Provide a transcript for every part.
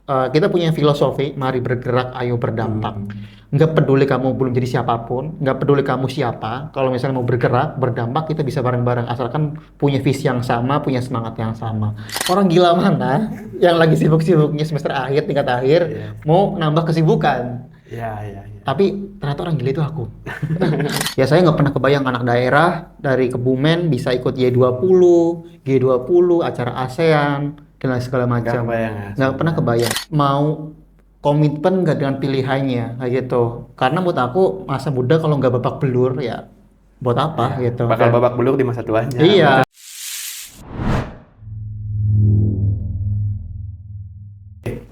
kita punya filosofi, mari bergerak, ayo berdampak. Nggak peduli kamu belum jadi siapapun, nggak peduli kamu siapa, kalau misalnya mau bergerak, berdampak, kita bisa bareng-bareng, asalkan punya visi yang sama, punya semangat yang sama. Orang gila mana yang lagi sibuk-sibuknya semester akhir, tingkat akhir, Iya. mau nambah kesibukan. Iya, iya, iya. Tapi ternyata orang gila itu aku. Ya saya nggak pernah kebayang anak daerah dari Kebumen bisa ikut Y20, G20, acara ASEAN, dan lain segala Nggak macam. kebayang ya, Nggak pernah kebayang. Mau komitmen nggak dengan pilihannya, kayak gitu. Karena menurut aku masa muda kalau nggak babak belur ya buat apa Iya, gitu. bakal Dan babak belur di masa tuanya. iya,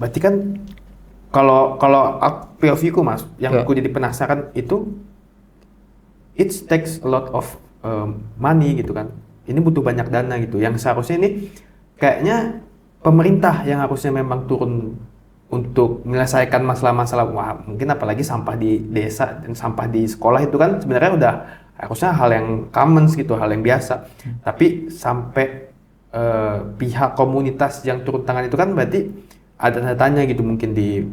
Berarti kan kalau kalau POV ku Mas, yang ya. aku jadi penasaran itu it takes a lot of money gitu kan. Ini butuh banyak dana gitu. Yang seharusnya ini kayaknya pemerintah yang harusnya memang turun untuk menyelesaikan masalah-masalah, wah, mungkin apalagi sampah di desa dan sampah di sekolah itu kan sebenarnya udah harusnya hal yang common gitu, hal yang biasa. Tapi sampai pihak komunitas yang turun tangan itu kan berarti ada tanda tanya gitu, mungkin di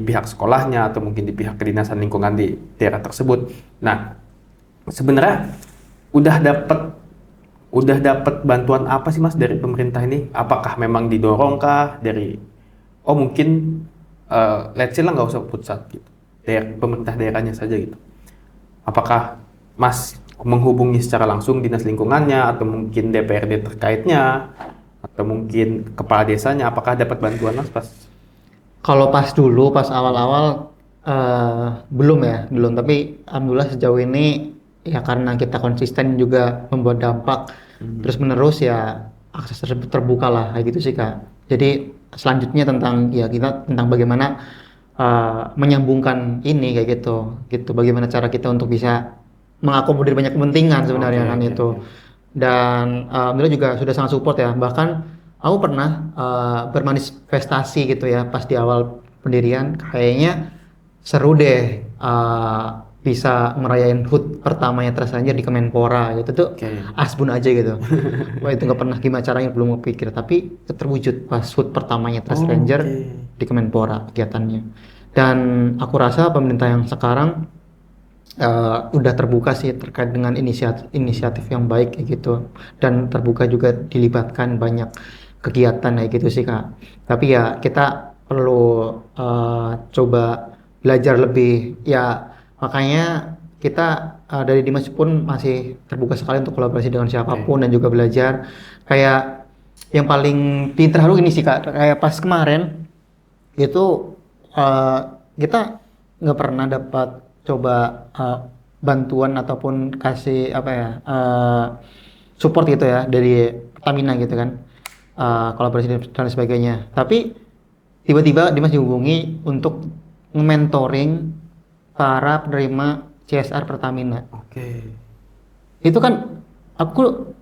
pihak sekolahnya atau mungkin di pihak kedinasan lingkungan di daerah tersebut. Nah, sebenarnya udah dapat bantuan apa sih Mas dari pemerintah ini? Apakah memang didorongkah dari mungkin let's say lah nggak usah pusat gitu, pemerintah daerahnya saja gitu. Apakah Mas menghubungi secara langsung dinas lingkungannya atau mungkin DPRD terkaitnya atau mungkin kepala desanya? Apakah dapat bantuan Mas pas? Kalau pas dulu, pas awal-awal belum ya, belum. Tapi alhamdulillah sejauh ini ya karena kita konsisten juga membuat dampak terus menerus ya akses tersebut terbuka lah kayak gitu sih Kak. Jadi selanjutnya tentang ya kita tentang bagaimana menyambungkan ini kayak gitu, gitu. Bagaimana cara kita untuk bisa mengakomodir banyak kepentingan sebenarnya kan Oke, itu. oke. Dan alhamdulillah juga sudah sangat support ya. Bahkan aku pernah bermanifestasi gitu ya pas di awal pendirian, kayaknya seru deh bisa merayain HUT pertamanya Trans di Kemenpora gitu tuh, Oke. asbun aja gitu. Wah itu nggak pernah gimana caranya, belum kepikir, tapi terwujud pas HUT pertamanya Trans Oke. di Kemenpora kegiatannya. Dan aku rasa pemerintah yang sekarang udah terbuka sih terkait dengan inisiatif yang baik kayak gitu, dan terbuka juga dilibatkan banyak kegiatan kayak gitu sih Kak. Tapi ya kita perlu coba belajar lebih ya, makanya kita dari Dimas pun masih terbuka sekali untuk kolaborasi dengan siapapun dan juga belajar. Kayak yang paling terharu ini sih Kak, kayak pas kemarin itu kita nggak pernah dapat coba bantuan ataupun kasih apa ya support gitu ya dari Pertamina gitu kan, kolaborasi dan sebagainya. Tapi tiba-tiba Dimas dihubungi untuk mentoring para penerima CSR Pertamina. Oke. Itu kan aku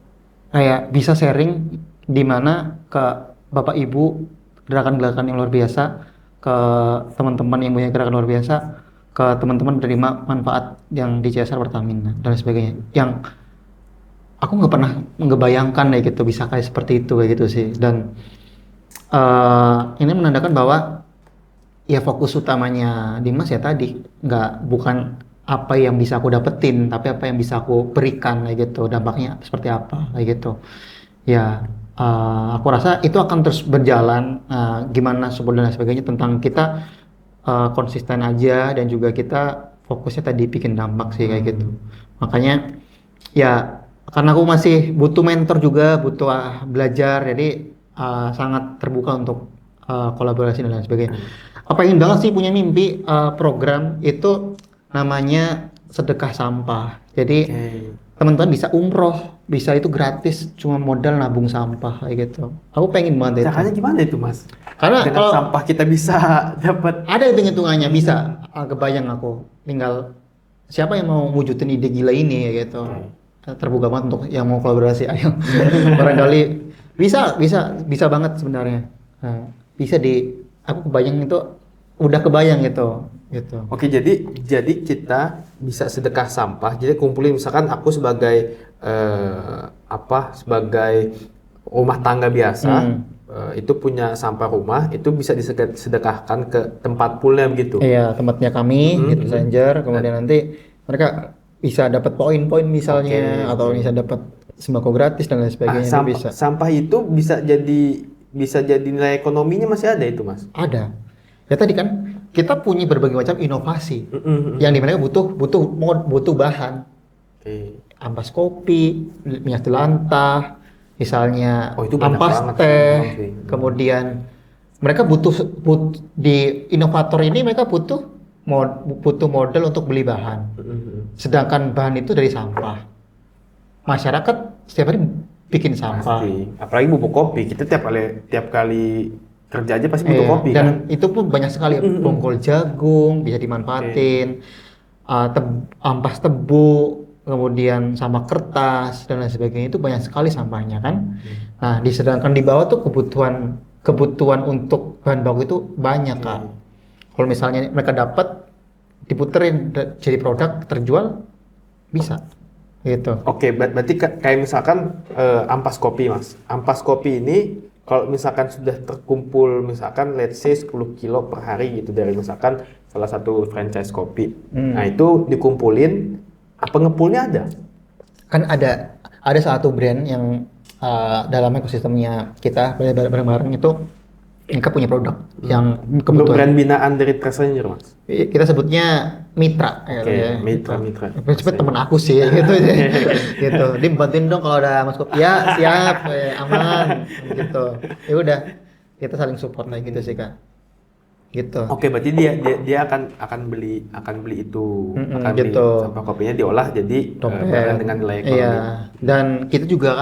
kayak bisa sharing di mana ke Bapak Ibu gerakan-gerakan yang luar biasa, ke teman-teman yang punya gerakan luar biasa, ke teman-teman menerima manfaat yang di CSR Pertamina dan sebagainya. Yang aku nggak pernah ngebayangkan ya gitu bisa kayak seperti itu kayak gitu sih. Dan ini menandakan bahwa ya fokus utamanya Dimas ya tadi bukan apa yang bisa aku dapetin, tapi apa yang bisa aku berikan kayak gitu, dampaknya seperti apa kayak gitu. Ya aku rasa itu akan terus berjalan, gimana support dan lain sebagainya, tentang kita konsisten aja dan juga kita fokusnya tadi bikin dampak sih kayak gitu. Makanya ya karena aku masih butuh mentor juga, butuh belajar, jadi sangat terbuka untuk kolaborasi dan lain sebagainya. Apa ingin banget sih punya mimpi program itu namanya sedekah sampah. Jadi Oke. teman-teman bisa umroh, bisa itu gratis, cuma modal nabung sampah kayak gitu. Aku pengen banget itu. Caranya gimana itu Mas? Karena Dengan kalau sampah kita bisa dapat. ada hitung-hitungannya bisa, kebayang aku. Tinggal siapa yang mau wujudin ide gila ini ya gitu. Terbuka banget untuk yang mau kolaborasi, ayo. Barangkali bisa banget sebenarnya. Bisa aku kebayang itu, udah kebayang gitu. Oke, jadi kita bisa sedekah sampah. Jadi kumpulin, misalkan aku sebagai sebagai rumah tangga biasa, itu punya sampah rumah itu bisa disedekahkan ke tempat poolnya begitu. Iya, tempatnya kami, gitu Stranger. Kemudian nanti mereka bisa dapat poin-poin misalnya, Oke, atau oke. bisa dapat sembako gratis dan lain sebagainya, itu bisa. Sampah itu bisa jadi nilai ekonominya masih ada itu, Mas. Ada. Ya tadi kan kita punya berbagai macam inovasi Mm-mm. yang dimana butuh bahan, Oke. ampas kopi, minyak jelantah, misalnya Oh, itu banyak ampas banget sih, teh, memang sih. kemudian mereka di inovator ini mereka butuh modal untuk beli bahan. Mm-mm. Sedangkan bahan itu dari sampah. Masyarakat setiap hari bikin sampah. Pasti. Apalagi bubuk kopi, kita tiap kali kerja aja pasti butuh Iya, kopi dan kan. itu pun banyak sekali bongkol jagung bisa dimanfaatin, ampas tebu, kemudian sama kertas dan lain sebagainya itu banyak sekali sampahnya kan. Nah, sedangkan di bawah tuh kebutuhan untuk bahan baku itu banyak Kak. Kalau misalnya mereka dapat diputerin jadi produk terjual bisa gitu. Oke, berarti kayak misalkan ampas kopi, Mas. Ampas kopi ini kalau misalkan sudah terkumpul misalkan let's say 10 kilo per hari gitu dari misalkan salah satu franchise kopi. Nah, itu dikumpulin apa ngepulnya ada? Kan ada satu brand yang dalam ekosistemnya kita bareng-bareng itu mereka punya produk yang kebutuhan Brand binaan dari Treasure, Mas. kita sebutnya mitra Oke, ya. mitra. Cepet temen aku sih gitu gitu. Dia bantuin dong kalau ada Mas Kopi. Ya siap, aman gitu. Ya udah kita saling support kayak gitu sih Kak. Gitu. Oke, berarti dia akan beli itu, akan beli gitu. sampah kopinya diolah jadi Dompet. barang dengan nilai ekonomi. Iya. Dan kita juga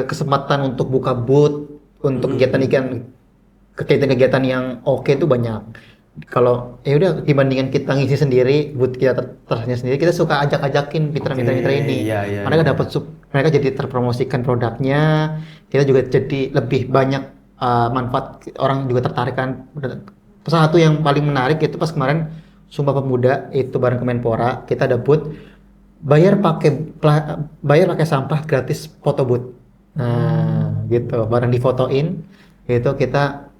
kesempatan untuk buka booth untuk kegiatan yang oke itu banyak. Kalau ya udah dibandingkan kita ngisi sendiri, booth kita tersendiri sendiri, kita suka ajak-ajakin mitra-mitra ini. Iya, Mereka dapat mereka jadi terpromosikan produknya, kita juga jadi lebih banyak manfaat, orang juga tertarik kan. Salah satu yang paling menarik itu pas kemarin Sumpah Pemuda itu bareng Kemenpora, kita ada booth bayar pakai sampah gratis foto booth. Nah, gitu, bareng difotoin itu kita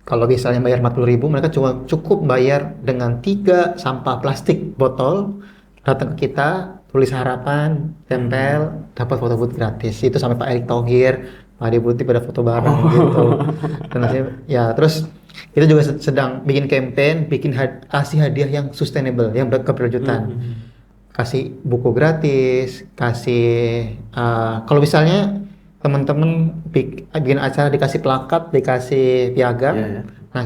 kalau misalnya bayar 40.000, mereka cuma cukup bayar dengan 3 sampah plastik botol, datang ke kita, tulis harapan, tempel, dapat foto booth gratis. Itu sampai Pak Erick Thohir, Pak Ade Putih pada foto bareng gitu. Dan ya terus kita juga sedang bikin campaign, kasih hadiah yang sustainable, yang berkelanjutan. Kasih buku gratis, kalau misalnya teman-teman bikin acara dikasih plakat, dikasih piagam. Iya. Nah,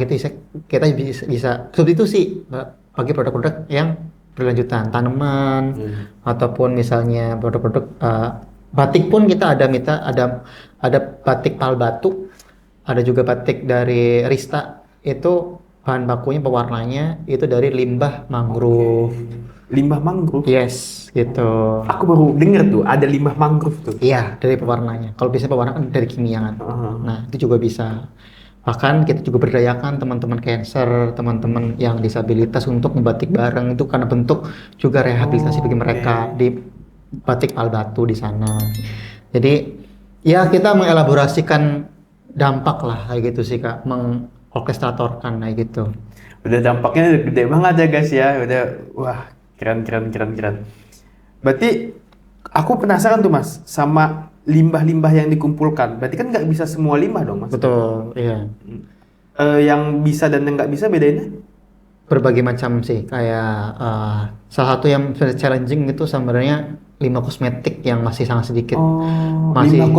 kita bisa substitusi bagi produk-produk yang berlanjutan, tanaman ataupun misalnya produk-produk batik pun kita ada batik pal batu, ada juga batik dari Rista, itu bahan bakunya pewarnanya itu dari limbah mangrove. Limbah mangrove? Yes, gitu. Aku baru dengar tuh ada limbah mangrove tuh. Iya, dari pewarnanya. Kalau biasanya pewarna kan dari kimia kan. Nah, itu juga bisa. Bahkan kita juga berdayakan teman-teman cancer, teman-teman yang disabilitas untuk membatik bareng, itu karena bentuk juga rehabilitasi bagi mereka di batik pal batu di sana. Jadi ya kita mengelaborasikan dampak lah kayak gitu sih Kak, mengorkestratorkan kayak gitu. Udah dampaknya gede banget ya guys ya. Udah wah, keren. Berarti aku penasaran tuh Mas sama limbah-limbah yang dikumpulkan. Berarti kan nggak bisa semua limbah dong Mas? Betul, iya. Yang bisa dan yang nggak bisa bedainnya? Berbagai macam sih, kayak salah satu yang challenging itu sebenarnya limbah kosmetik yang masih sangat sedikit. Limbah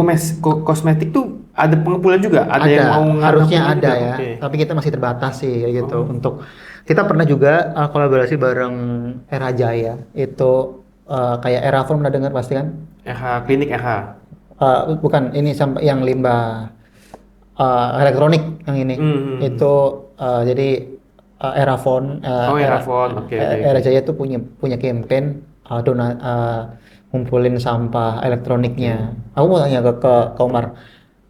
kosmetik tuh ada pengumpulan juga? Ada yang mau harusnya ada juga? ya, Okay. tapi kita masih terbatas sih kayak gitu. Untuk kita pernah juga kolaborasi bareng Era Jaya, itu kayak Erafon, pernah dengar pasti kan? Klinik RH. Bukan, ini sampai yang limbah elektronik yang ini. Itu jadi Erafon, Erafon, oke. Era Jaya itu punya campaign ngumpulin sampah elektroniknya. Aku mau tanya ke Omar,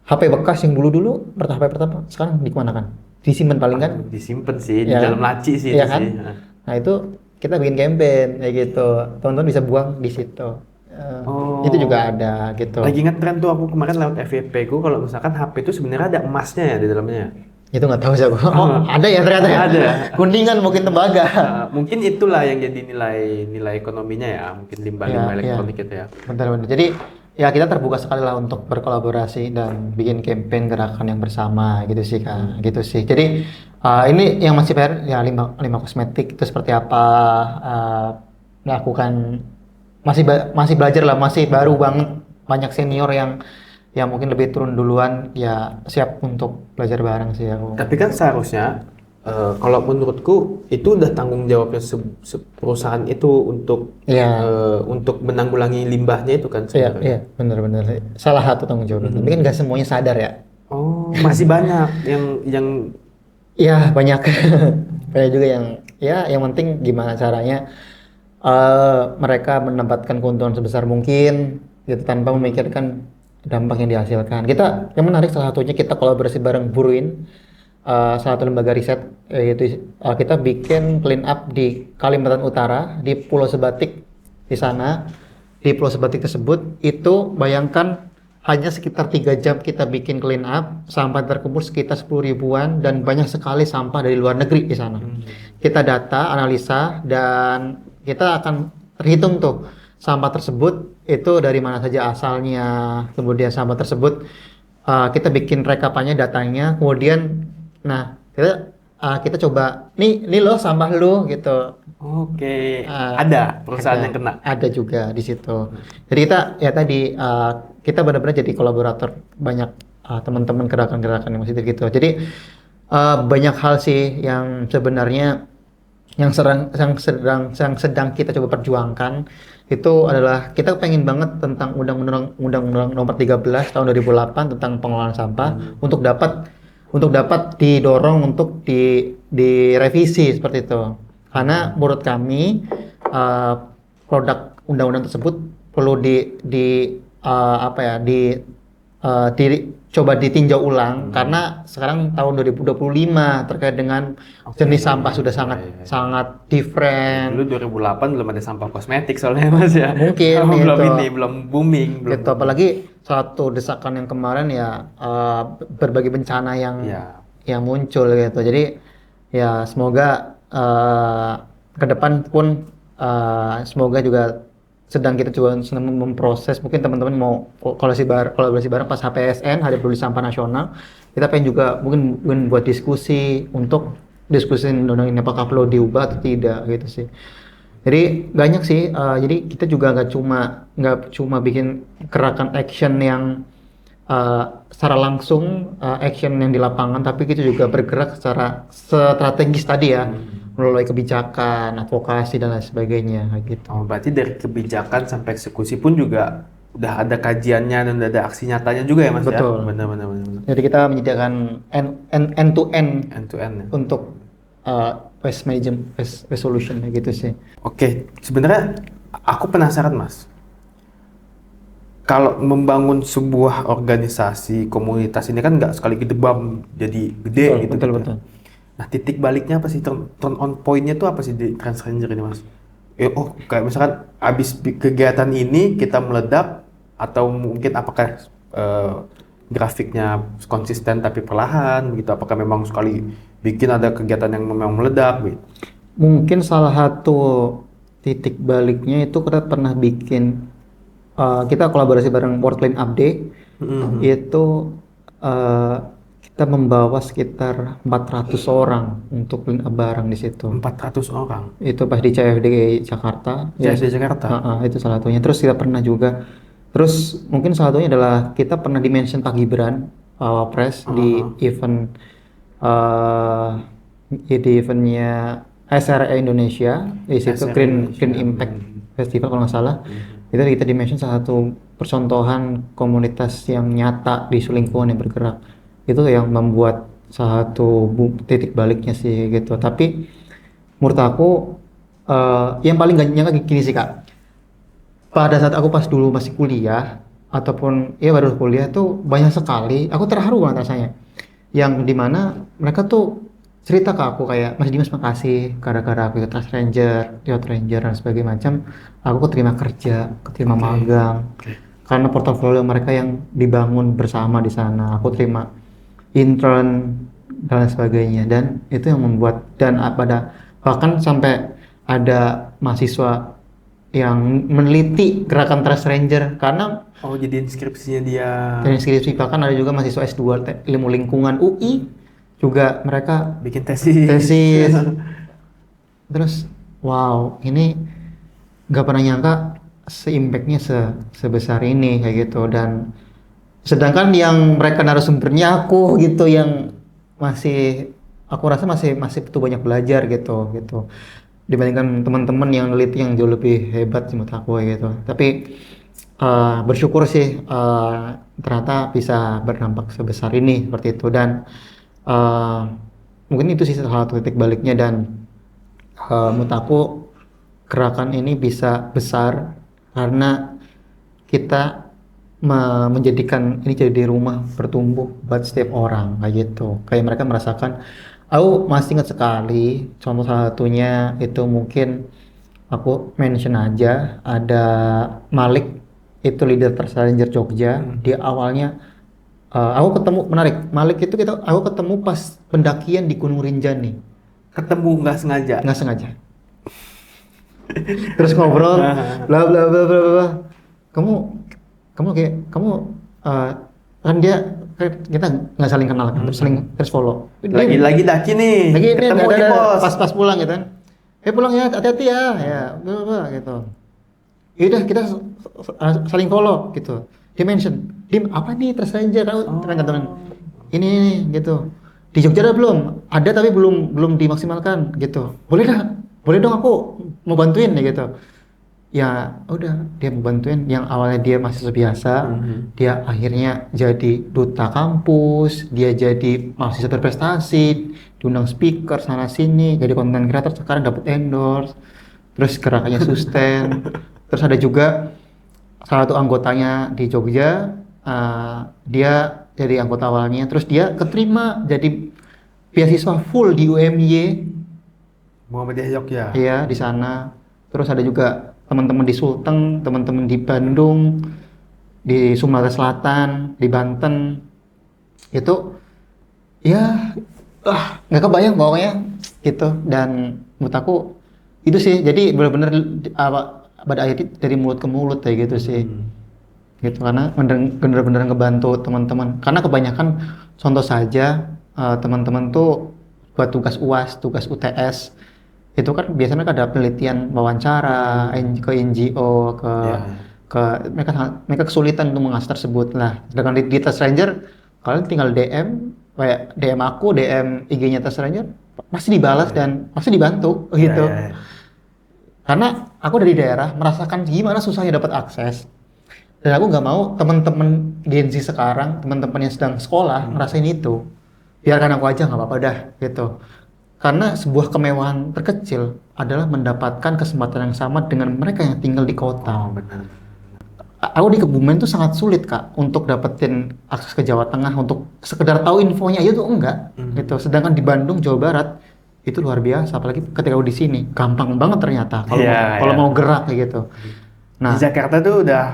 HP bekas yang dulu HP pertama sekarang di mana kan? Disimpan paling kan? Disimpan sih, Ya di dalam laci sih. Iya itu kan? sih. Nah itu kita bikin campaign kayak gitu, teman-teman bisa buang di situ. Itu juga ada gitu. Lagi ingat tren tuh aku kemarin lewat FYP ku kalau misalkan HP itu sebenarnya ada emasnya ya di dalamnya. Itu nggak tahu sih aku. Oh, ada ya ternyata ya. Ada. Kuningan mungkin tembaga. Mungkin itulah yang jadi nilai ekonominya ya, mungkin limbah-limbah Iya, iya. elektronik itu ya. Benar-benar. Jadi ya kita terbuka sekali lah untuk berkolaborasi dan bikin campaign gerakan yang bersama gitu sih Kak. Gitu sih. Jadi ini yang masih PR ya limbah kosmetik itu seperti apa melakukan masih belajar lah, masih baru banget. Banyak senior yang mungkin lebih turun duluan ya siap untuk belajar bareng sih aku. Tapi kan seharusnya kalau menurutku itu udah tanggung jawabnya perusahaan itu Iya. untuk menanggulangi limbahnya itu kan Iya, sebenarnya. iya, benar-benar. Salah satu tanggung jawabnya. Tapi kan nggak semuanya sadar ya. Oh, masih banyak yang Iya, banyak. Banyak juga yang penting gimana caranya mereka menempatkan keuntungan sebesar mungkin gitu tanpa memikirkan dampak yang dihasilkan. Yang menarik salah satunya kita kolaborasi bareng Buruin, salah satu lembaga riset yaitu kita bikin clean up di Kalimantan Utara di Pulau Sebatik di sana. Di Pulau Sebatik tersebut itu bayangkan hanya sekitar 3 jam kita bikin clean up, sampah terkumpul sekitar 10 ribuan dan banyak sekali sampah dari luar negeri di sana. Kita data, analisa, dan kita akan terhitung tuh sampah tersebut itu dari mana saja asalnya, kemudian sampah tersebut kita bikin rekapannya datanya, kemudian nah kita coba nih loh sampah lu gitu. Oke, Uh, ada perusahaan ada, yang kena. ada juga di situ. Jadi kita benar-benar jadi kolaborator banyak teman-teman gerakan-gerakan yang positif gitu. Jadi banyak hal sih yang sebenarnya yang sedang kita coba perjuangkan itu adalah kita pengen banget tentang undang-undang nomor 13 tahun 2008 tentang pengelolaan sampah untuk dapat didorong untuk direvisi seperti itu. Karena menurut kami produk undang-undang tersebut perlu coba ditinjau ulang karena sekarang tahun 2025 terkait dengan jenis sampah sudah sangat different. Dulu 2008 belum ada sampah kosmetik soalnya Mas ya. Mungkin belum booming, gitu. Apalagi satu desakan yang kemarin ya berbagai bencana yang muncul gitu. Jadi ya semoga ke depan pun semoga juga sedang kita coba memproses, mungkin teman-teman mau kolaborasi bareng pas HPSN, Hari Peduli Sampah Nasional, kita pengen juga mungkin buat diskusi untuk diskusin undang-undang ini apakah perlu diubah atau tidak gitu sih. Jadi banyak sih, jadi kita juga nggak cuma bikin gerakan action yang secara langsung action yang di lapangan, tapi kita juga bergerak secara strategis tadi ya, melalui kebijakan, advokasi dan lain sebagainya gitu. Oh, berarti dari kebijakan sampai eksekusi pun juga udah ada kajiannya dan udah ada aksi nyatanya juga ya Mas ya? Betul. Benar. Jadi kita menyediakan end to end Ya? untuk waste management, waste solution gitu sih. Oke, sebenarnya aku penasaran Mas. Kalau membangun sebuah organisasi, komunitas ini kan nggak sekali gedebam jadi gede gitu. Betul. Nah, titik baliknya apa sih? Turn on point-nya tuh apa sih di Transranger ini, Mas? Kayak misalkan abis kegiatan ini kita meledak atau mungkin apakah grafiknya konsisten tapi perlahan gitu? Apakah memang sekali bikin ada kegiatan yang memang meledak gitu? Mungkin salah satu titik baliknya itu kita pernah bikin kita kolaborasi bareng World Clean Up Day. Itu kita membawa sekitar 400 orang untuk clean up barang di situ. 400 orang? Itu pas di CFD Jakarta. CFD Jakarta? Itu salah satunya. Terus kita pernah juga, terus mungkin salah satunya adalah kita pernah di-mention Pak Gibran, Wapres di eventnya SRE Indonesia, di situ Green Impact Festival kalau nggak salah. Itu kita di-mention salah satu percontohan komunitas yang nyata di lingkungan yang bergerak. Itu yang membuat salah satu titik baliknya sih gitu. Tapi menurut aku yang paling gak nyangka gini sih Kak, pada saat aku pas dulu masih kuliah ataupun ya baru kuliah tuh banyak sekali, aku terharu banget rasanya, yang dimana mereka tuh cerita ke aku kayak Mas Dimas makasih gara-gara aku ikut Trust Ranger, Youth Ranger dan sebagainya macam, aku keterima kerja, keterima Oke. magang Oke. karena portofolio mereka yang dibangun bersama di sana. Aku terima intern dan sebagainya dan itu yang membuat dan pada bahkan sampai ada mahasiswa yang meneliti gerakan Trust Ranger karena Oh, jadi inskripsinya dia. dari skripsi, bahkan ada juga mahasiswa S2 ilmu lingkungan UI juga mereka Bikin tesis. tesis. Terus wow, ini nggak pernah nyangka se-impactnya sebesar ini kayak gitu. Dan sedangkan yang mereka narasumbernya aku gitu yang masih aku rasa masih masih butuh banyak belajar gitu dibandingkan teman-teman yang neliti yang jauh lebih hebat sih menurut aku kayak gitu. Tapi bersyukur sih ternyata bisa berdampak sebesar ini seperti itu. Dan eh, mungkin itu sih salah satu titik baliknya. Dan menurut aku gerakan ini bisa besar karena kita menjadikan ini jadi rumah bertumbuh buat setiap orang kayak gitu. Kayak mereka merasakan, aku masih ingat sekali contoh salah satunya itu mungkin aku mention aja ada Malik, itu leader Trust Ranger Jogja. Dia awalnya aku ketemu menarik Malik itu aku ketemu pas pendakian di Gunung Rinjani, Ketemu nggak sengaja. nggak sengaja. Terus ngobrol bla bla bla bla bla. Kamu kamu eh, kan dia kita nggak saling kenal kan, terus follow. Lagi daki nih. Lagi ini Ketemu di pos. pas pulang gitu kan. Pulang ya, hati-hati ya, ya, bla bla gitu. Yaudah kita saling follow gitu. Dia mention, Dim apa nih Trust Ranger kamu teman-teman ini gitu. Di Jogja ada belum? Ada tapi belum dimaksimalkan gitu. Boleh dong aku mau bantuin ya gitu. Ya udah dia mau bantuin. Yang awalnya dia mahasiswa biasa, dia akhirnya jadi duta kampus, dia jadi mahasiswa berprestasi, diundang speaker sana sini, jadi content creator, sekarang dapat endorse, terus gerakannya sustain. Terus ada juga salah satu anggotanya di Jogja, dia jadi anggota awalnya, terus dia keterima jadi beasiswa full di UMY, Muhammadiyah Jogja. iya di sana. Terus ada juga teman-teman di Sulteng, teman-teman di Bandung, di Sumatera Selatan, di Banten, itu ya nggak kebayang pokoknya gitu. Dan menurut aku itu sih, jadi benar-benar pada akhirnya dari mulut ke mulut kayak gitu sih. Gitu karena bener-bener ngebantu teman-teman, karena kebanyakan contoh saja teman-teman tuh buat tugas UAS, tugas UTS itu kan biasanya ada penelitian wawancara ke NGO Ya. ke mereka kesulitan untuk mengakses tersebut. Nah sedangkan di Trust Ranger kalian tinggal DM kayak DM aku, DM IG-nya Trust Ranger pasti dibalas dan pasti dibantu gitu. Ya. Karena aku dari daerah merasakan gimana susahnya dapat akses. Dan aku nggak mau teman-teman Gen Z sekarang, teman-teman yang sedang sekolah ngerasain itu. Biarkan aku aja nggak apa-apa dah gitu. Karena sebuah kemewahan terkecil adalah mendapatkan kesempatan yang sama dengan mereka yang tinggal di kota. Oh, benar. Aku di Kebumen tuh sangat sulit Kak untuk dapetin akses ke Jawa Tengah, untuk sekedar tahu infonya aja tuh enggak gitu. Sedangkan di Bandung, Jawa Barat itu luar biasa, apalagi ketika aku di sini gampang banget ternyata kalau mau gerak kayak gitu. Nah, Di Jakarta tuh udah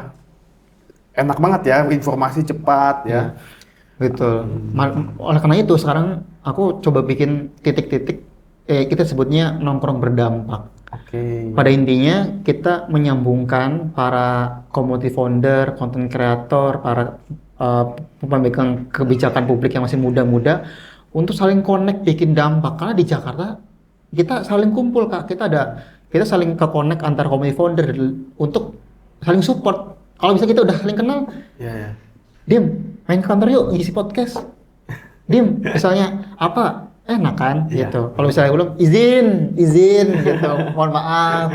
enak banget ya, informasi cepat ya. betul. Oleh karena itu sekarang aku coba bikin titik-titik kita sebutnya nongkrong berdampak. Oke. Pada intinya kita menyambungkan para community founder, content creator, para pemegang kebijakan publik yang masih muda-muda untuk saling connect, bikin dampak. Karena di Jakarta kita saling kumpul Kak, kita saling ke connect antar community founder untuk saling support. Kalau bisa kita udah saling kenal, Ya. Dim, main ke kantor yuk, ngisi podcast. Dim, misalnya apa? Enak kan, Iya. gitu. Kalau misalnya belum, izin, gitu. Mohon maaf,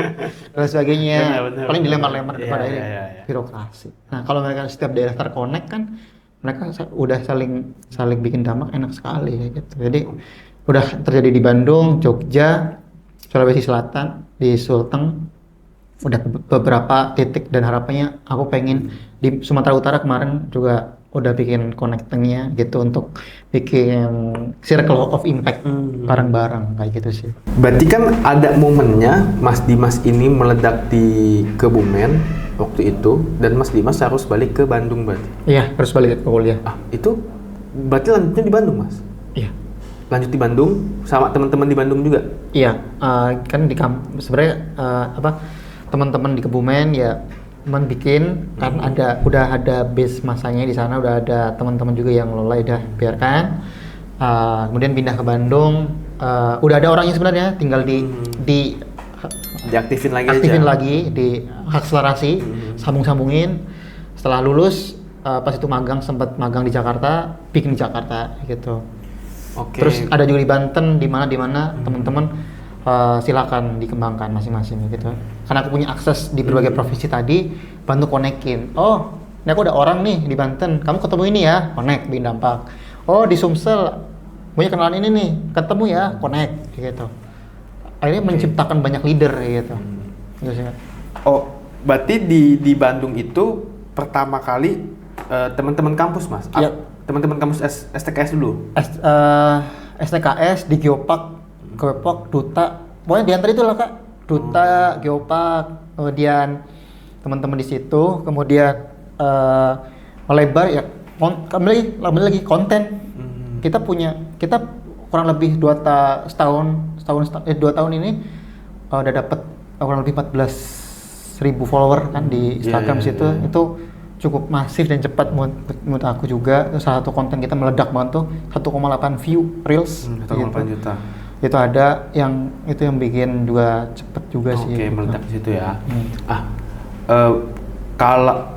dan sebagainya. Benar. Paling dilempar-lempar Iya, kepada iya. birokrasi. Nah, kalau mereka setiap daerah terkonek kan, mereka udah saling bikin dampak enak sekali, kayak gitu. Jadi udah terjadi di Bandung, Jogja, Sulawesi Selatan, di Sulteng, udah beberapa titik, dan harapannya aku pengen di Sumatera Utara kemarin juga udah bikin connectingnya gitu untuk bikin circle of impact bareng-bareng kayak gitu sih. Berarti kan ada momennya Mas Dimas ini meledak di Kebumen waktu itu, dan Mas Dimas harus balik ke Bandung berarti. Iya, harus balik ke kuliah. Itu berarti lanjutnya di Bandung, Mas? Iya. Lanjut di Bandung sama teman-teman di Bandung juga? Iya, kan sebenarnya teman-teman di Kebumen ya teman bikin kan udah ada base masanya di sana, udah ada teman-teman juga yang ngelola, udah biarkan. Kemudian pindah ke Bandung, udah ada orangnya sebenarnya, tinggal diaktifin lagi aktifin aja. lagi, di akselerasi, sambung-sambungin. Setelah lulus pas itu sempat magang di Jakarta, bikin di Jakarta gitu. Oke. Terus ada juga di Banten, di mana teman-teman silakan dikembangkan masing-masing gitu. Karena aku punya akses di berbagai provinsi tadi, bantu konekin. Oh, ini aku ada orang nih di Banten, kamu ketemu ini ya, connect, bikin dampak. Oh, di Sumsel punya kenalan ini nih, ketemu ya, connect gitu. Akhirnya menciptakan banyak leader gitu. Gitu sih. Oh, berarti di Bandung itu pertama kali teman-teman kampus, Mas? Iya. Teman-teman kampus STKS dulu? STKS di Geopark, Duta, pokoknya di antara itu lah Kak. Duta, Geopark, kemudian teman-teman di situ, kemudian melebar ya, kembali lagi konten. Kita kurang lebih 2 tahun ini udah dapat kurang lebih 14.000 follower kan di Instagram situ. Itu cukup masif dan cepat menurut aku juga. Salah satu konten kita meledak banget tuh, 1,8 view reels. 1,8 juta. Itu ada yang bikin juga cepet juga sih. Oke, gitu. meledak di situ ya.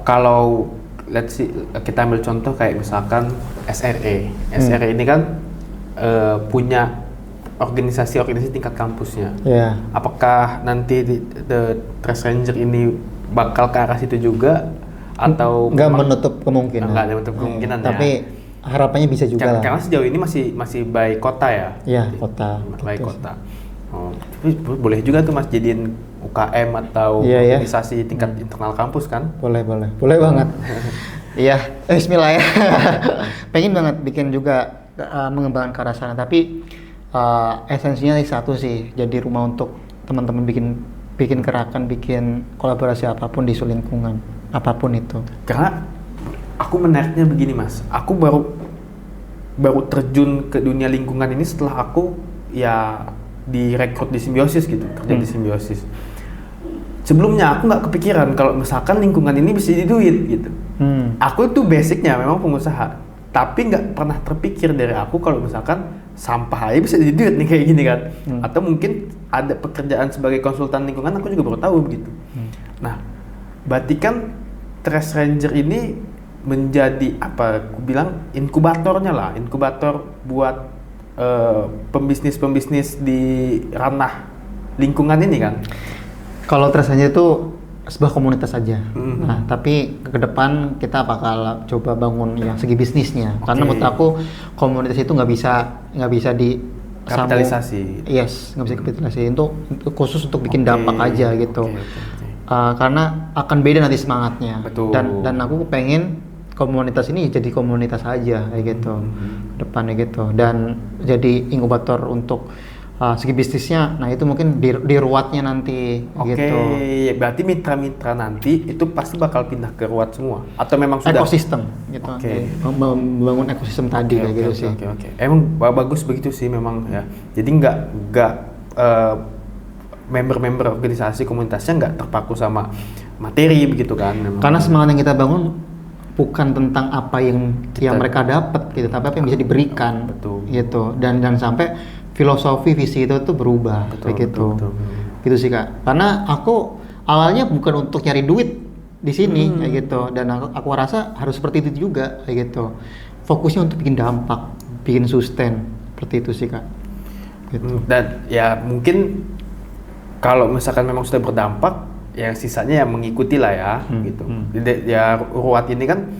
Kalau let's see, kita ambil contoh kayak misalkan SRE. SRE ini kan punya organisasi tingkat kampusnya. Yeah. Apakah nanti The Trash Ranger ini bakal ke arah situ juga, atau nggak menutup kemungkinan? Nggak ada menutup kemungkinan ya. Tapi harapannya bisa juga lah. Karena sejauh ini masih by kota ya. Iya, kota. By Gitu. kota. Oh, tapi boleh juga tuh Mas jadiin UKM atau organisasi tingkat internal kampus kan? Boleh banget. Iya, bismillah ya. Pengen banget bikin juga mengembangkan ke arah sana, tapi esensinya satu sih, jadi rumah untuk teman-teman bikin gerakan, bikin kolaborasi apapun di suatu lingkungan, apapun itu. Karena aku menariknya begini Mas, aku baru terjun ke dunia lingkungan ini setelah aku ya direkrut di Simbiosis gitu, kerja di Simbiosis. Sebelumnya aku nggak kepikiran kalau misalkan lingkungan ini bisa jadi duit gitu. Aku tuh basicnya memang pengusaha, tapi nggak pernah terpikir dari aku kalau misalkan sampah aja bisa jadi duit nih kayak gini kan. Atau mungkin ada pekerjaan sebagai konsultan lingkungan, aku juga baru tahu begitu. Nah, berarti kan Trash Ranger ini menjadi aku bilang inkubator buat pembisnis di ranah lingkungan ini kan. Kalau Trash Ranger itu sebuah komunitas saja. Nah, tapi ke depan kita bakal coba bangun yang segi bisnisnya. Karena menurut aku komunitas itu nggak bisa di kapitalisasi. Yes, nggak bisa kapitalisasi. Itu khusus untuk bikin dampak aja gitu. Karena akan beda nanti semangatnya. Betul. Dan aku pengen komunitas ini jadi komunitas aja kayak gitu, depannya gitu. Dan jadi inkubator untuk segi bisnisnya. Nah itu mungkin di ruatnya nanti gitu. Berarti mitra-mitra nanti itu pasti bakal pindah ke ruat semua atau memang sudah ekosistem gitu. Membangun ekosistem tadi kayak gitu sih. Emang bagus begitu sih memang ya. Jadi nggak member-member organisasi komunitasnya nggak terpaku sama materi begitu kan. Memang. Karena semangat yang kita bangun bukan tentang apa yang mereka dapat gitu, tapi apa yang bisa diberikan. Betul. Gitu. Dan sampai filosofi visi itu tuh berubah kayak gitu. Gitu sih Kak. Karena aku awalnya bukan untuk nyari duit di sini kayak gitu, dan aku rasa harus seperti itu juga kayak gitu. Fokusnya untuk bikin dampak, bikin sustain, seperti itu sih Kak. Gitu. Dan ya mungkin kalau misalkan memang sudah berdampak, ya sisanya yang mengikuti lah ya gitu. Ya ruat ini kan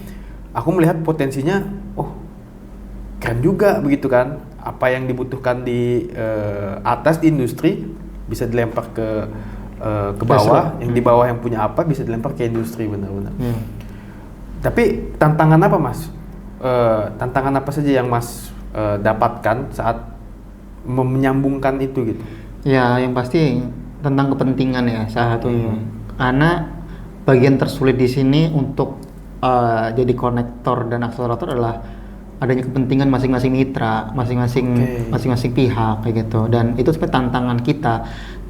aku melihat potensinya, keren juga begitu kan. Apa yang dibutuhkan di atas di industri bisa dilempar ke bawah, yang di bawah yang punya apa bisa dilempar ke industri benar-benar. Tapi tantangan apa Mas tantangan apa saja yang Mas dapatkan saat menyambungkan itu gitu? Ya, yang pasti tentang kepentingan ya salah satunya. Karena bagian tersulit di sini untuk jadi konektor dan akselerator adalah adanya kepentingan masing-masing mitra, masing-masing pihak kayak gitu. Dan itu sebenarnya tantangan kita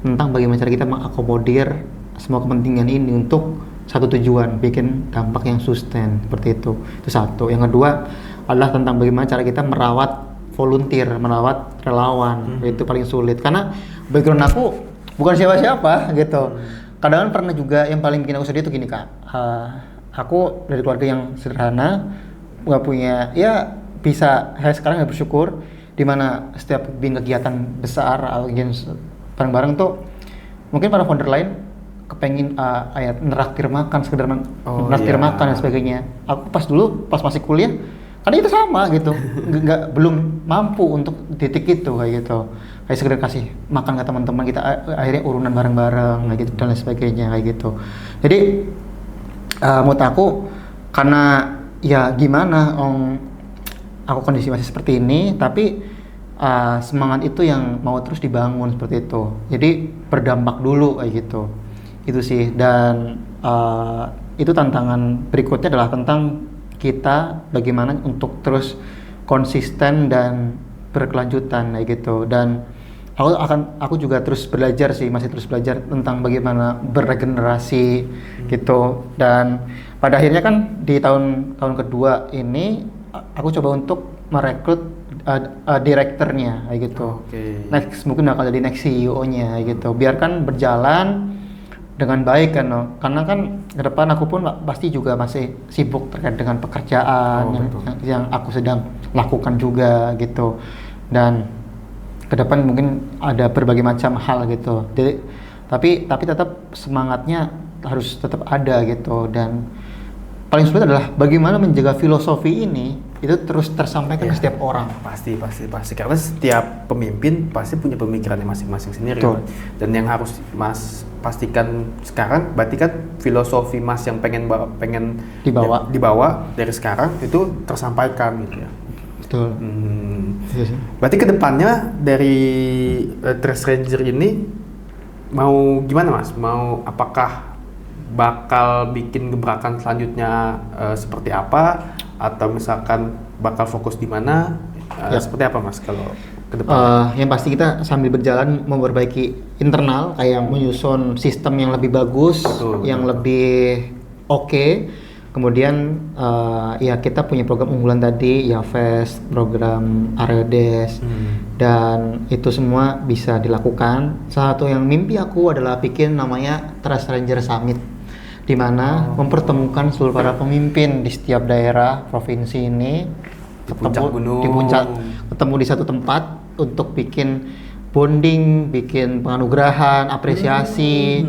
tentang bagaimana cara kita mengakomodir semua kepentingan ini untuk satu tujuan, bikin dampak yang sustain seperti itu. Itu satu. Yang kedua adalah tentang bagaimana cara kita merawat volunteer, merawat relawan. Itu paling sulit karena background aku bukan siapa-siapa gitu. Kadang pernah juga yang paling bikin aku sedih itu gini Kak. Aku dari keluarga yang sederhana, nggak punya, ya bisa saya sekarang nggak bersyukur di mana setiap bikin kegiatan besar atau bareng-bareng tuh mungkin para founder lain kepengin neraktir makan, sekedar neraktir makan dan sebagainya. Aku pas masih kuliah karena itu sama gitu, belum mampu untuk titik itu kayak gitu, kayak sekedar kasih makan ke teman-teman kita, akhirnya urunan bareng-bareng kayak gitu dan lain sebagainya kayak gitu. Jadi menurut aku karena ya gimana aku kondisi masih seperti ini, tapi semangat itu yang mau terus dibangun seperti itu. Jadi berdampak dulu kayak gitu. Itu sih. Dan itu tantangan berikutnya adalah tentang kita bagaimana untuk terus konsisten dan berkelanjutan kayak gitu. Dan aku juga terus belajar sih, masih terus belajar tentang bagaimana beregenerasi gitu. Dan pada akhirnya kan di tahun kedua ini aku coba untuk merekrut direkturnya kayak gitu. Next mungkin bakal jadi next CEO-nya kayak gitu. Biarkan berjalan dengan baik kan, karena kan ke depan aku pun pasti juga masih sibuk terkait dengan pekerjaan yang aku sedang lakukan juga gitu. Dan ke depan mungkin ada berbagai macam hal gitu. Jadi, tapi tetap semangatnya harus tetap ada gitu. Dan paling sulit adalah bagaimana menjaga filosofi ini itu terus tersampaikan ke setiap orang. Pasti karena setiap pemimpin pasti punya pemikirannya masing-masing sendiri kan? Dan yang harus Mas pastikan sekarang berarti kan filosofi Mas yang pengen dibawa dari sekarang itu tersampaikan gitu ya. Betul. Berarti kedepannya dari Trace Ranger ini mau gimana Mas? Mau apakah bakal bikin gebrakan selanjutnya seperti apa, atau misalkan bakal fokus di mana? Seperti apa Mas kalau ke depan? Yang pasti kita sambil berjalan memperbaiki internal, kayak menyusun sistem yang lebih bagus, lebih oke. Kemudian ya kita punya program unggulan tadi, ya Fest, program Areodes, dan itu semua bisa dilakukan. Salah satu yang mimpi aku adalah bikin namanya Trace Ranger Summit, di mana mempertemukan seluruh para pemimpin di setiap daerah provinsi ini ketemu di satu tempat untuk bikin bonding, bikin penganugerahan, apresiasi.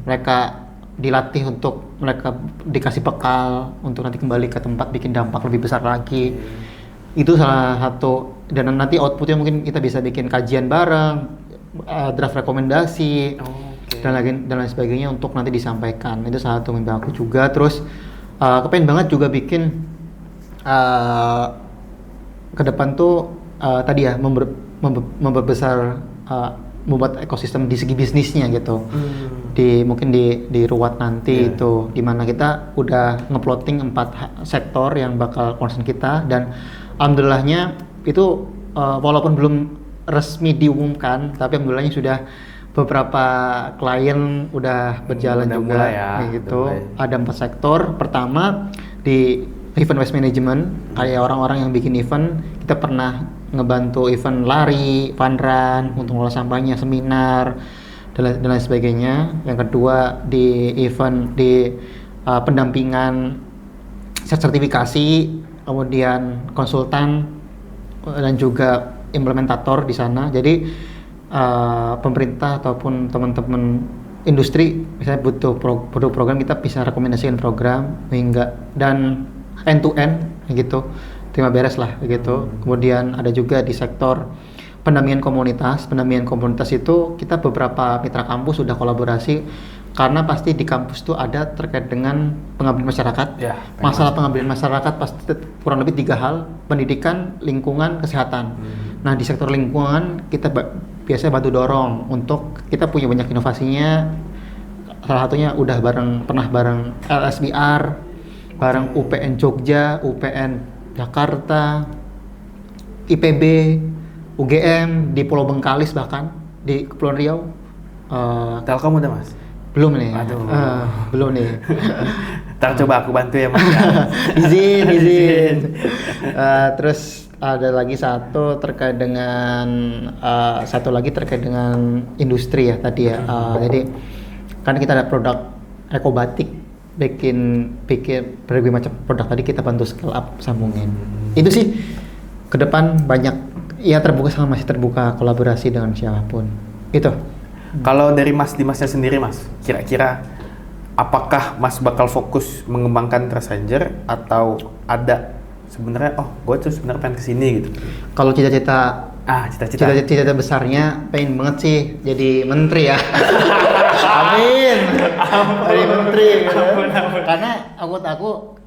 Mereka dilatih untuk mereka dikasih bekal untuk nanti kembali ke tempat bikin dampak lebih besar lagi. Itu salah satu, dan nanti outputnya mungkin kita bisa bikin kajian bareng, draft rekomendasi, dan lain sebagainya untuk nanti disampaikan. Itu salah satu mimpi aku juga. Terus kepengen banget juga bikin ke depan tuh tadi ya memperbesar, membuat ekosistem di segi bisnisnya gitu. Mungkin di Ruwat nanti itu dimana kita udah ngeplotting 4 sektor yang bakal concern kita, dan alhamdulillahnya itu walaupun belum resmi diumumkan, tapi alhamdulillahnya sudah beberapa klien udah berjalan juga gitu. Ada 4 sektor. Pertama di event waste management, kayak orang-orang yang bikin event, kita pernah ngebantu event lari, fun run, untuk ngolah sampahnya, seminar, dan lain sebagainya. Yang kedua di event di pendampingan sertifikasi, kemudian konsultan, dan juga implementator di sana. Jadi pemerintah ataupun teman-teman industri misalnya butuh program, kita bisa rekomendasikan program hingga dan end to end gitu, terima beres lah gitu. Kemudian ada juga di sektor pendampingan komunitas itu kita beberapa mitra kampus sudah kolaborasi karena pasti di kampus tuh ada terkait dengan pengabdian masyarakat. Ya, Masalah pengabdian masyarakat pasti kurang lebih 3 hal: pendidikan, lingkungan, kesehatan. Nah, di sektor lingkungan kita biasanya bantu dorong untuk kita punya banyak inovasinya. Salah satunya pernah bareng LSBR, bareng UPN Jogja, UPN Jakarta, IPB, UGM di Pulau Bengkalis, bahkan di Kepulauan Riau. Telkom udah Mas? Belum nih. Aduh. Belum nih. Ntar coba aku bantu ya Mas. izin. Terus ada lagi satu lagi terkait dengan industri ya tadi ya. Jadi kan kita ada produk ekobatik, bikin berbagai macam produk, tadi kita bantu scale up, sambungin. Itu sih ke depan banyak ya, masih terbuka kolaborasi dengan siapapun. Itu. Kalau dari Mas Dimasnya sendiri Mas, kira-kira apakah Mas bakal fokus mengembangkan Trasanger atau ada sebenarnya gue tuh sebenarnya pengen kesini gitu? Kalau cita-cita besarnya pengen banget sih jadi menteri ya. Amin. Jadi menteri gitu. Karena aku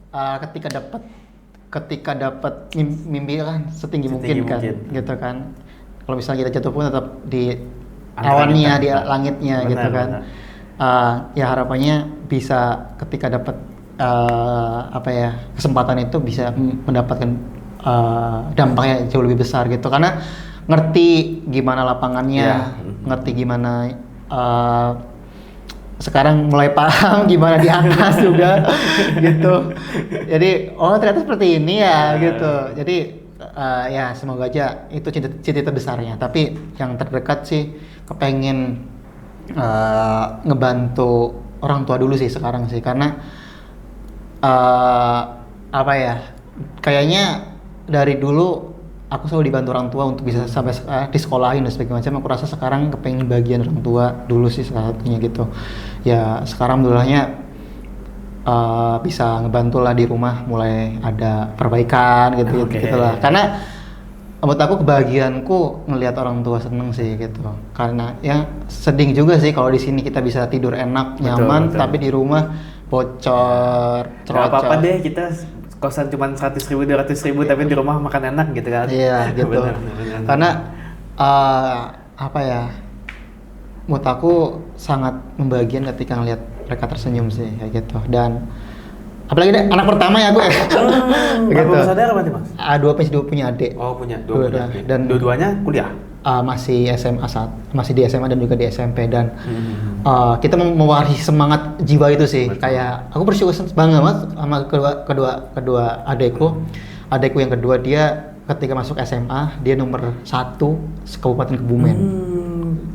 ketika dapat mimpi kan setinggi mungkin kan gitu kan. Kalau misalnya kita jatuh pun tetap di awannya, di langitnya gitu kan. Ya harapannya bisa ketika dapat kesempatan itu bisa mendapatkan dampaknya jauh lebih besar gitu, karena ngerti gimana lapangannya, ngerti gimana sekarang mulai paham gimana di atas juga gitu. Jadi ternyata seperti ini ya gitu. Jadi ya semoga aja itu cita-cita besarnya. Tapi yang terdekat sih kepengen ngebantu orang tua dulu sih sekarang sih, karena kayaknya dari dulu aku selalu dibantu orang tua untuk bisa sampai disekolahin dan sebagainya macam. Aku rasa sekarang kepengen bagian orang tua dulu sih salah satunya gitu. Ya sekarang alhamdulillahnya bisa ngebantu lah di rumah, mulai ada perbaikan gitu lah. Karena menurut aku kebahagiaanku ngelihat orang tua seneng sih gitu. Karena ya sedih juga sih kalau di sini kita bisa tidur enak, nyaman, tapi di rumah bocor, cerocok. Gak apa-apa deh, kita kosan cuma 100.000, 200.000 tapi di rumah makan enak gitu kan. Iya gitu. Bener. Karena menurut aku sangat membahagiakan ketika ngelihat mereka tersenyum sih kayak gitu. Dan apalagi anak pertama ya gue. Berapa bersaudara berarti Mas? Dua punya adik. Oh punya dua adik. Dan dua-duanya kuliah? Masih SMA masih di SMA dan juga di SMP, dan kita mewarisi semangat jiwa itu sih. Betul. Kayak aku bersyukur banget Mas sama kedua adekku. Adekku yang kedua, dia ketika masuk SMA dia nomor 1 Kabupaten Kebumen.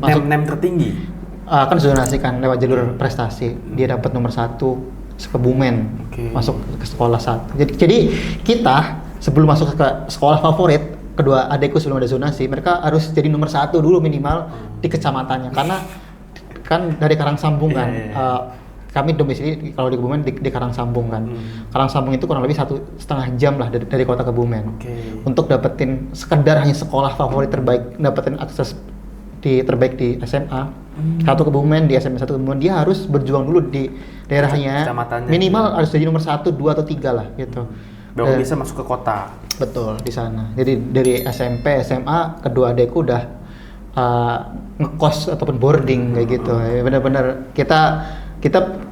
Masuk nem tertinggi. Kan zonasi kan lewat jalur prestasi. Dia dapat nomor 1 Kebumen. Masuk ke sekolah 1. Jadi kita sebelum masuk ke sekolah favorit, kedua adekku sebelum ada zonasi, mereka harus jadi nomor 1 dulu minimal di kecamatannya, karena kan dari Karangsambung kan. Kami domisili kalau di Kebumen di Karangsambung kan. Karangsambung itu kurang lebih 1,5 jam lah dari kota Kebumen. Untuk dapetin sekedar hanya sekolah favorit terbaik, dapetin akses terbaik di SMA 1 Kebumen, di SMA 1 Kebumen, dia harus berjuang dulu di daerahnya, minimal harus jadi nomor 1, 2 atau 3 lah gitu. Baru bisa masuk ke kota. Betul, di sana. Jadi dari SMP, SMA, kedua adekku udah ngekos ataupun boarding kayak gitu. Benar-benar kita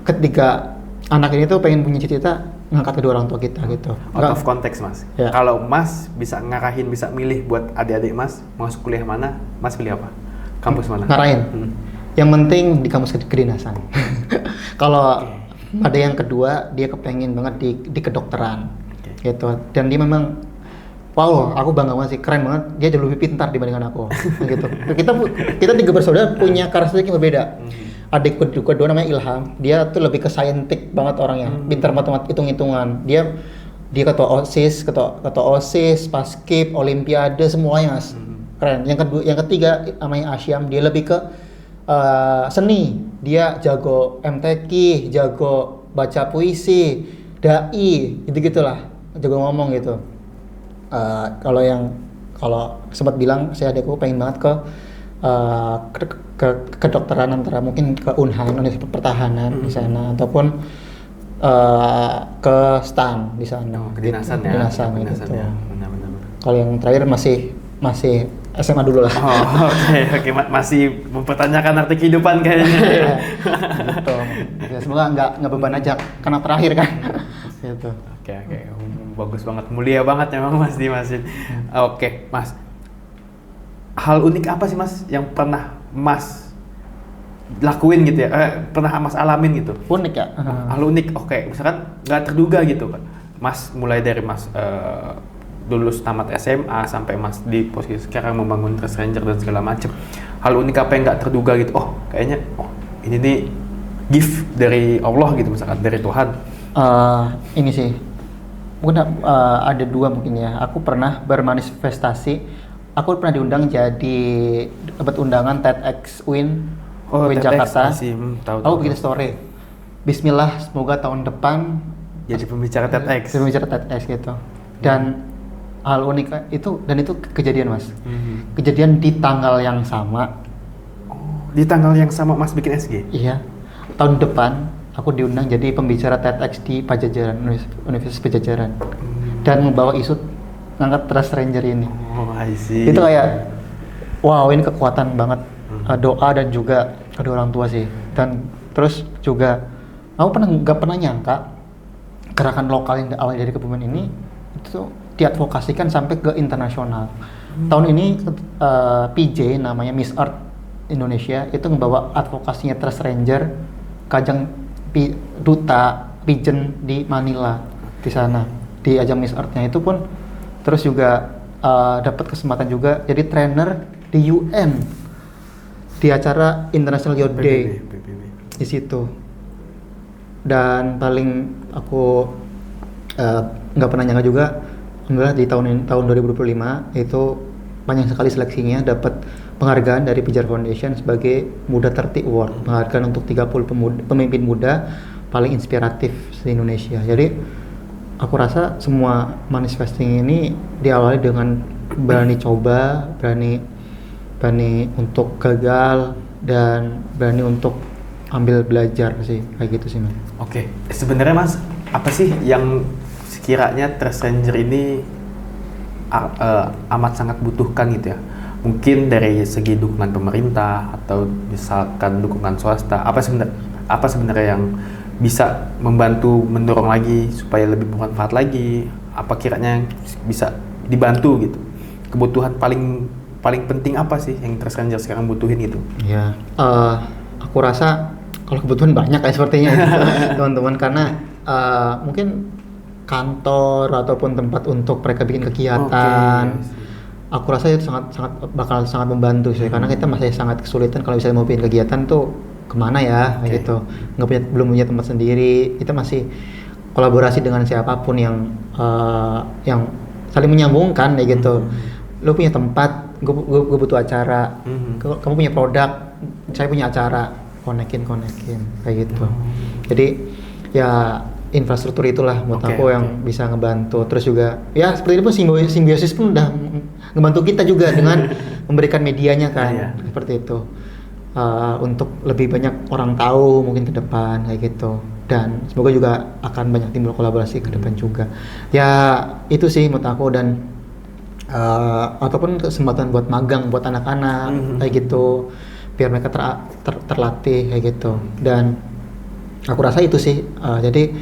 ketika anak ini tuh pengen punya cita-cita ngangkat kedua orang tua kita gitu. Out of context Mas. Ya. Kalau Mas bisa ngarahin, bisa milih buat adik-adik Mas masuk kuliah mana, Mas pilih apa? Kampus mana? Ngarahin. Yang penting di kampus kedinasan. Kalau ada yang kedua, dia kepengen banget di kedokteran. Gitu. Dan dia memang aku bangga banget sih, keren banget, dia jauh lebih pintar dibandingkan aku. Gitu. Kita 3 bersaudara punya karakteristik yang berbeda. Adikku kedua namanya Ilham, dia tuh lebih ke scientific banget orangnya, pintar matematik, hitung-hitungan. Dia ketua OSIS, Paskib, Olimpiade semuanya Mas. Keren. Yang ketiga namanya Asyam, dia lebih ke seni. Dia jago MTQ, jago baca puisi, dai, gitu-gitulah. Jago ngomong gitu. Kalau sempat bilang, saya adekku pengen banget ke kedokteran antara mungkin ke Unhan, Universitas Pertahanan di sana, ataupun ke STAN di sana. Oh, kedinasan ya. Kedinasan Kedinasan gitu. ya. Benar-benar. Kalau yang terakhir masih SMA dulu lah. Oh, oke, masih mempertanyakan arti kehidupan kayaknya. Gitu. Ya, semoga nggak beban aja karena terakhir kan. Gitu. Oke. Bagus banget, mulia banget memang Mas Dimas. Oke, Mas. Hal unik apa sih Mas yang pernah Mas lakuin gitu ya? Pernah Mas alamin gitu? Unik ya. Hal unik, oke. Misalkan nggak terduga gitu kan. Mas mulai dari Mas lulus tamat SMA sampai Mas di posisi sekarang membangun Trust Ranger dan segala macem. Hal unik apa yang nggak terduga gitu? Oh, kayaknya ini nih gift dari Allah gitu, misalkan dari Tuhan. Ini sih mungkin ada dua mungkin ya. Aku pernah bermanifestasi. Aku pernah diundang jadi dapat undangan TEDx Win TEDx, Jakarta. tahu. Aku bikin story. Bismillah, semoga tahun depan Jadi pembicara TEDx. Pembicara TEDx gitu. Dan hal unik itu kejadian Mas. Kejadian di tanggal yang sama. Oh, di tanggal yang sama Mas bikin SG? Iya. Tahun depan aku diundang jadi pembicara TEDx di Pajajaran, Universitas Pajajaran. Dan membawa isu ngangkat Trust Ranger ini. Oh, I see. Itu kayak wow, ini kekuatan banget. Doa dan juga kedua orang tua sih. Dan terus juga aku nggak pernah nyangka gerakan lokal yang awal dari Kebumen ini itu diadvokasikan sampai ke internasional. Tahun ini PJ namanya Miss Earth Indonesia itu membawa advokasinya Trust Ranger ke ajang duta pigeon di Manila di sana, di ajang Miss Earth-nya itu pun terus juga dapat kesempatan juga jadi trainer di UN di acara International Youth Day PBB. di situ. Dan paling aku nggak pernah nyangka juga, alhamdulillah di tahun 2025 itu banyak sekali seleksinya dapat penghargaan dari Pijar Foundation sebagai Muda 30 Award, penghargaan untuk 30 pemimpin muda paling inspiratif di Indonesia. Jadi aku rasa semua manifesting ini diawali dengan berani coba, berani untuk gagal, dan berani untuk ambil belajar sih, kayak gitu sih Mas. Oke, sebenarnya Mas, apa sih yang sekiranya Trust Ranger ini amat sangat butuhkan gitu ya? Mungkin dari segi dukungan pemerintah atau misalkan dukungan swasta, apa sebenarnya yang bisa membantu mendorong lagi supaya lebih bermanfaat lagi? Apa kiranya yang bisa dibantu gitu? Kebutuhan paling penting apa sih yang Trust Ranger sekarang butuhin gitu? Ya, aku rasa kalau kebutuhan banyak kayak sepertinya teman-teman, karena mungkin kantor ataupun tempat untuk mereka bikin kegiatan. Aku rasa itu bakal sangat membantu sih, karena kita masih sangat kesulitan kalau misalnya mau bikin kegiatan tuh kemana ya, kayak gitu. Belum punya tempat sendiri. Kita masih kolaborasi dengan siapapun yang saling menyambungkan kayak gitu. Lo punya tempat, gue butuh acara. Kamu punya produk, saya punya acara, konekin kayak gitu. Jadi ya infrastruktur itulah menurut aku yang bisa ngebantu. Terus juga ya seperti itu pun simbiosis pun udah ngebantu kita juga dengan memberikan medianya kan, seperti itu. Untuk lebih banyak orang tahu mungkin ke depan kayak gitu. Dan semoga juga akan banyak timbul kolaborasi ke depan juga. Ya itu sih menurut aku. Dan ataupun kesempatan buat magang buat anak-anak kayak gitu, biar mereka terlatih kayak gitu. Dan aku rasa itu sih, jadi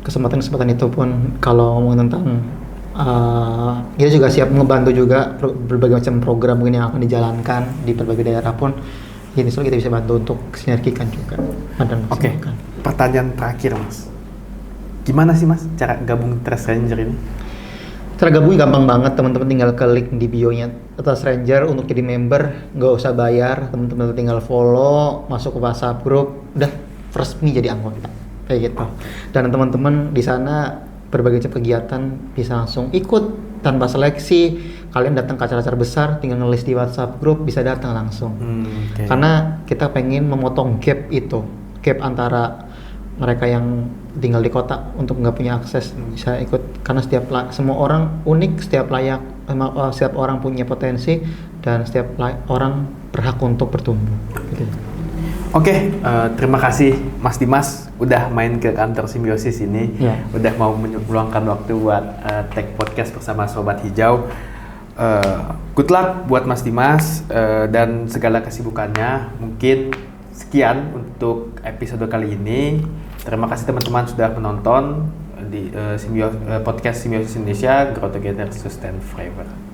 kesempatan itu pun kalau ngomongin tentang kita juga siap ngebantu juga berbagai macam program mungkin yang akan dijalankan di berbagai daerah pun, ini kita bisa bantu untuk sinergikan juga. Oke, pertanyaan terakhir Mas, gimana sih Mas cara gabung Trust Ranger ini? Cara gabungnya gampang banget, teman-teman tinggal klik di bio-nya Trust Ranger untuk jadi member, nggak usah bayar, teman-teman tinggal follow, masuk ke WhatsApp group, udah resmi jadi anggota kayak gitu. Dan teman-teman di sana berbagai macam kegiatan bisa langsung ikut tanpa seleksi. Kalian datang ke acara-acara besar tinggal nge-list di WhatsApp group, bisa datang langsung. Karena kita pengen memotong gap antara mereka yang tinggal di kota untuk nggak punya akses bisa ikut, karena semua orang unik, setiap orang punya potensi, dan setiap orang berhak untuk bertumbuh. Gitu. Oke, terima kasih Mas Dimas udah main ke kantor Simbiosis ini, udah mau meluangkan waktu buat tag podcast bersama Sobat Hijau. Good luck buat Mas Dimas dan segala kesibukannya. Mungkin sekian untuk episode kali ini. Terima kasih teman-teman sudah menonton di podcast Simbiosis Indonesia, Grow Together Sustain Forever.